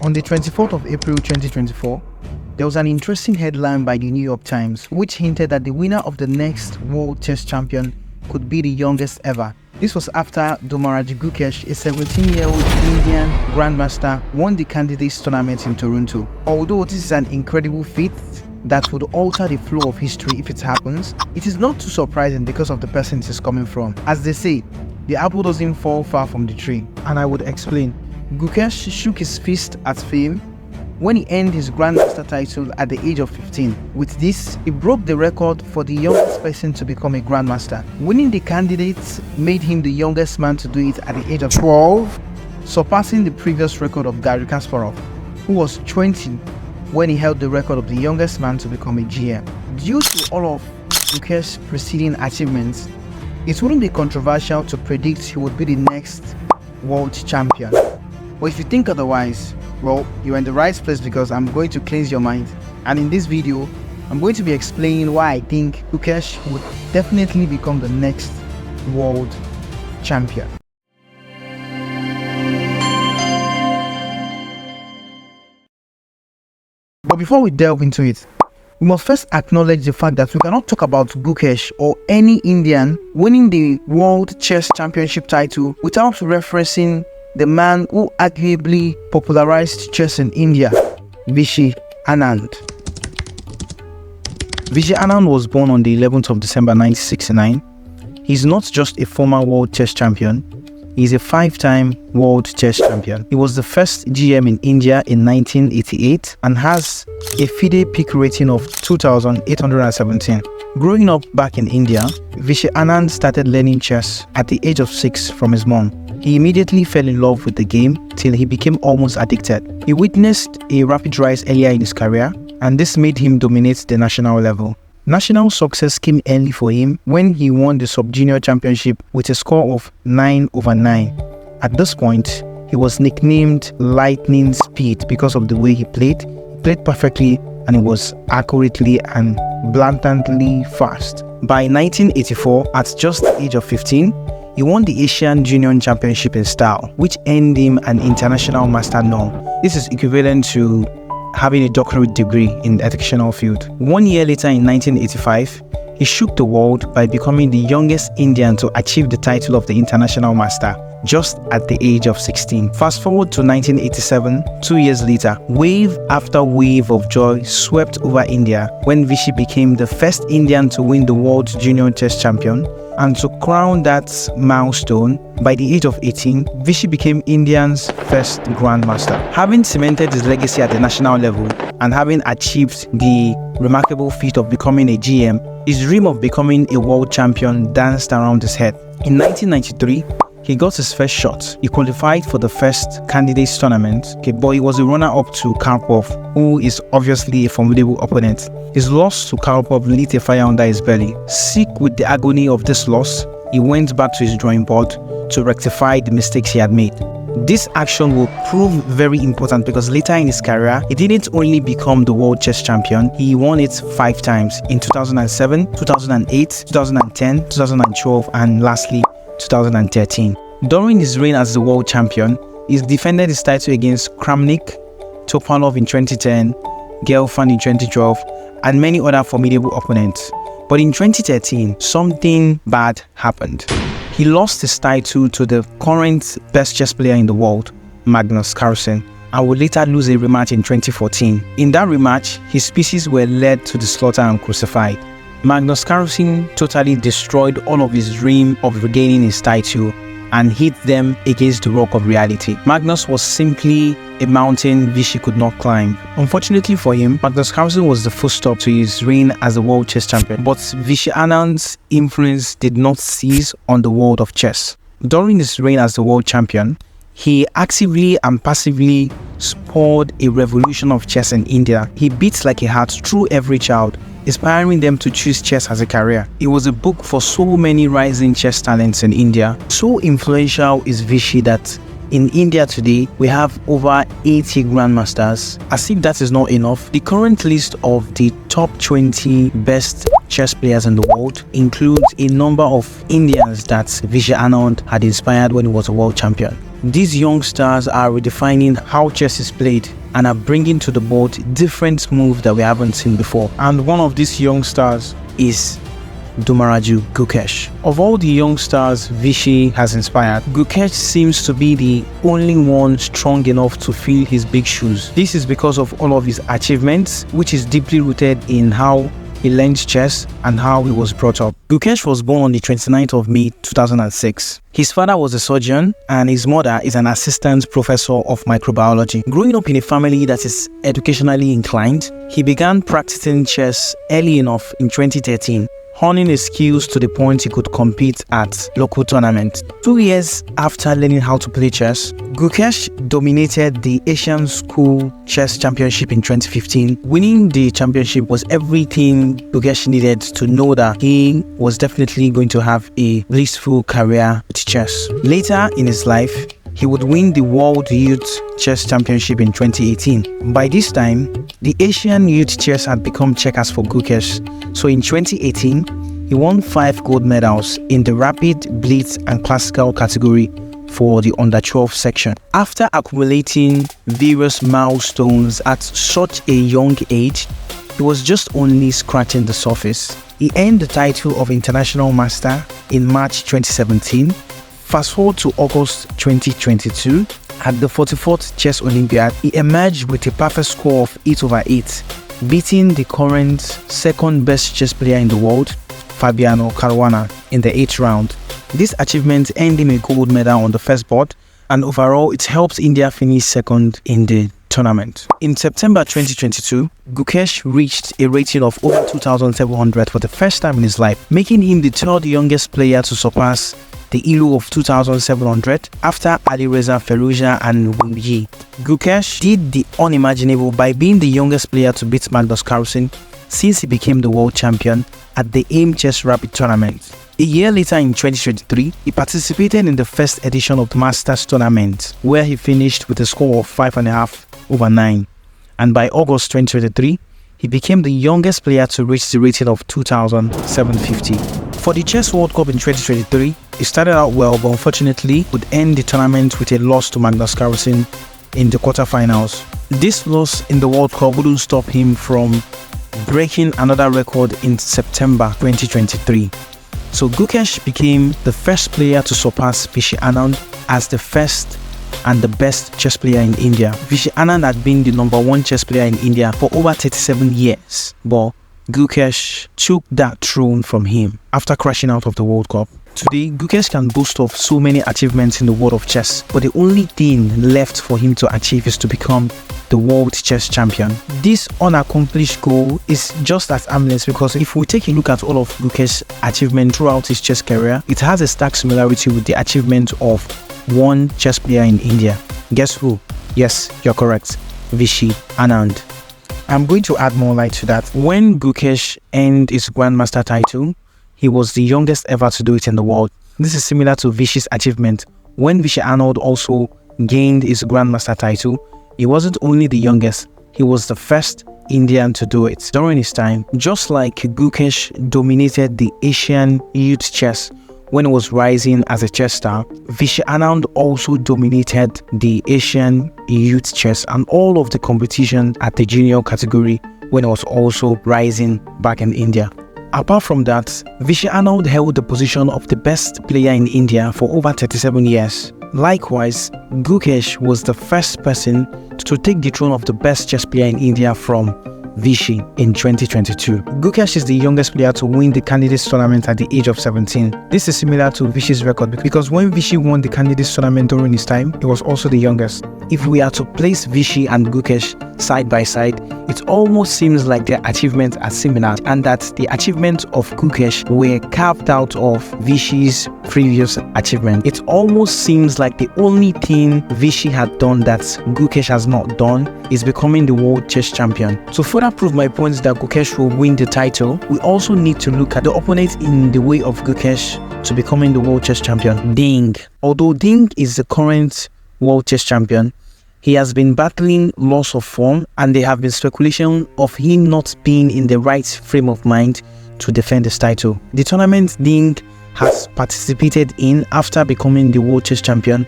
On the 24th of April 2024, there was an interesting headline by the New York Times which hinted that the winner of the next World Chess Champion could be the youngest ever. This was after Gukesh, a 17-year-old Indian grandmaster, won the candidates tournament in Toronto. Although this is an incredible feat that would alter the flow of history if it happens, it is not too surprising because of the person it is coming from. As they say, the apple doesn't fall far from the tree, and I would explain. Gukesh shook his fist at fame when he earned his grandmaster title at the age of 15. With this, he broke the record for the youngest person to become a grandmaster. Winning the candidates made him the youngest man to do it at the age of 12, surpassing the previous record of Garry Kasparov, who was 20 when he held the record of the youngest man to become a GM. Due to all of Gukesh's preceding achievements, it wouldn't be controversial to predict he would be the next world champion. But if you think otherwise, well, you're in the right place, because I'm going to cleanse your mind. And in this video, I'm going to be explaining why I think Gukesh would definitely become the next world champion. But before we delve into it, we must first acknowledge the fact that we cannot talk about Gukesh or any Indian winning the World Chess Championship title without referencing the man who arguably popularized chess in India, Vishy Anand. Vishy Anand was born on the 11th of December 1969. He's not just a former world chess champion, he's a 5-time world chess champion. He was the first GM in India in 1988 and has a FIDE peak rating of 2,817. Growing up back in India, Vishy Anand started learning chess at the age of 6 from his mom. He immediately fell in love with the game till he became almost addicted. He witnessed a rapid rise earlier in his career, and this made him dominate the national level. National success came early for him when he won the sub-junior championship with a score of 9/9. At this point, he was nicknamed Lightning Speed because of the way he played. He played perfectly, and he was accurately and blatantly fast. By 1984, at just the age of 15, he won the Asian Junior Championship in style, which earned him an international master norm. This is equivalent to having a doctorate degree in the educational field. 1 year later, in 1985, he shook the world by becoming the youngest Indian to achieve the title of the international master, just at the age of 16. Fast forward to 1987, 2 years later, wave after wave of joy swept over India when Vishy became the first Indian to win the World Junior Chess Champion. And to crown that milestone, by the age of 18, Vishy became India's first grandmaster. Having cemented his legacy at the national level and having achieved the remarkable feat of becoming a GM, his dream of becoming a world champion danced around his head. In 1993, he got his first shot. He qualified for the first candidates tournament, but he was a runner-up to Karpov, who is obviously a formidable opponent. His loss to Karpov lit a fire under his belly. Sick with the agony of this loss, he went back to his drawing board to rectify the mistakes he had made. This action will prove very important because later in his career, he didn't only become the world chess champion, he won it 5 times, in 2007, 2008, 2010, 2012, and lastly, 2013. During his reign as the world champion, he defended his title against Kramnik, Topalov in 2010, Gelfand in 2012, and many other formidable opponents. But in 2013, something bad happened. He lost his title to the current best chess player in the world, Magnus Carlsen, and would later lose a rematch in 2014. In that rematch, his pieces were led to the slaughter and crucified. Magnus Carlsen totally destroyed all of his dream of regaining his title and hit them against the rock of reality. Magnus was simply a mountain Vishy could not climb. Unfortunately for him, Magnus Carlsen was the first stop to his reign as the world chess champion, but Vishy Anand's influence did not cease on the world of chess. During his reign as the world champion, he actively and passively spurred a revolution of chess in India. He beat like a heart through every child, inspiring them to choose chess as a career. It was a book for so many rising chess talents in India. So influential is Vishy that in India today, we have over 80 grandmasters. As if that is not enough, the current list of the top 20 best chess players in the world includes a number of Indians that Vishy Anand had inspired when he was a world champion. These young stars are redefining how chess is played and are bringing to the board different moves that we haven't seen before. And one of these young stars is Gukesh. Of all the young stars Vishy has inspired, Gukesh seems to be the only one strong enough to fill his big shoes. This is because of all of his achievements, which is deeply rooted in how he learned chess and how he was brought up. Gukesh was born on the 29th of May 2006. His father was a surgeon and his mother is an assistant professor of microbiology. Growing up in a family that is educationally inclined, he began practicing chess early enough in 2013, honing his skills to the point he could compete at local tournaments. 2 years after learning how to play chess, Gukesh dominated the Asian School Chess Championship in 2015. Winning the championship was everything Gukesh needed to know that he was definitely going to have a blissful career with chess. Later in his life, he would win the World Youth Chess Championship in 2018. By this time, the Asian Youth Chess had become checkers for Gukesh. So in 2018, he won 5 gold medals in the Rapid, Blitz and Classical category for the under-12 section. After accumulating various milestones at such a young age, he was just only scratching the surface. He earned the title of International Master in March 2017. Fast forward to August 2022, at the 44th Chess Olympiad, he emerged with a perfect score of 8/8, beating the current second best chess player in the world, Fabiano Caruana, in the 8th round. This achievement earned him a gold medal on the first board, and overall it helped India finish second in the tournament. In September 2022, Gukesh reached a rating of over 2,700 for the first time in his life, making him the 3rd youngest player to surpass the ELO of 2,700 after Alireza Firouzja and Wang Yi. Gukesh did the unimaginable by being the youngest player to beat Magnus Carlsen since he became the world champion at the AIM Chess Rapid Tournament. A year later in 2023, he participated in the first edition of the Masters Tournament, where he finished with a score of 5.5/9. And by August 2023, he became the youngest player to reach the rating of 2,750. For the Chess World Cup in 2023, he started out well, but unfortunately would end the tournament with a loss to Magnus Carlsen in the quarterfinals. This loss in the World Cup wouldn't stop him from breaking another record in September 2023. So Gukesh became the first player to surpass Vishy Anand as the first and the best chess player in India. Vishy Anand had been the #1 chess player in India for over 37 years, but Gukesh took that throne from him after crashing out of the World Cup. Today, Gukesh can boast of so many achievements in the world of chess, but the only thing left for him to achieve is to become the world chess champion. This unaccomplished goal is just as harmless because if we take a look at all of Gukesh's achievements throughout his chess career, it has a stark similarity with the achievement of one chess player in India. Guess who? Yes, you're correct. Vishy Anand. I'm going to add more light to that. When Gukesh earned his Grandmaster title, he was the youngest ever to do it in the world. This is similar to Vishy's achievement. When Vishy Anand also gained his Grandmaster title, he wasn't only the youngest, he was the first Indian to do it during his time. Just like Gukesh dominated the Asian youth chess when he was rising as a chess star, Vishy Anand also dominated the Asian youth chess and all of the competition at the junior category when he was also rising back in India. Apart from that, Vishy Anand held the position of the best player in India for over 37 years. Likewise, Gukesh was the first person to take the throne of the best chess player in India from Vishy in 2022. Gukesh is the youngest player to win the Candidates Tournament at the age of 17. This is similar to Vishy's record because when Vishy won the Candidates Tournament during his time, he was also the youngest. If we are to place Vishy and Gukesh side by side, it almost seems like their achievements are similar and that the achievements of Gukesh were carved out of Vishy's previous achievement. It almost seems like the only thing Vishy had done that Gukesh has not done is becoming the world chess champion. To further prove my point that Gukesh will win the title, we also need to look at the opponent in the way of Gukesh to becoming the world chess champion, Ding. Although Ding is the current world chess champion, he has been battling loss of form and there have been speculation of him not being in the right frame of mind to defend his title. The tournament Ding has participated in after becoming the world chess champion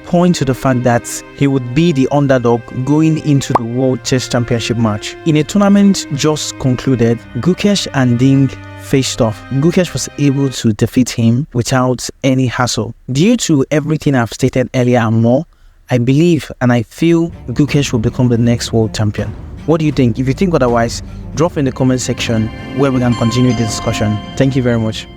point to the fact that he would be the underdog going into the World Chess Championship match. In a tournament just concluded, Gukesh and Ding faced off. Gukesh was able to defeat him without any hassle. Due to everything I've stated earlier and more, I believe and I feel Gukesh will become the next world champion. What do you think? If you think otherwise, drop in the comment section where we can continue the discussion. Thank you very much.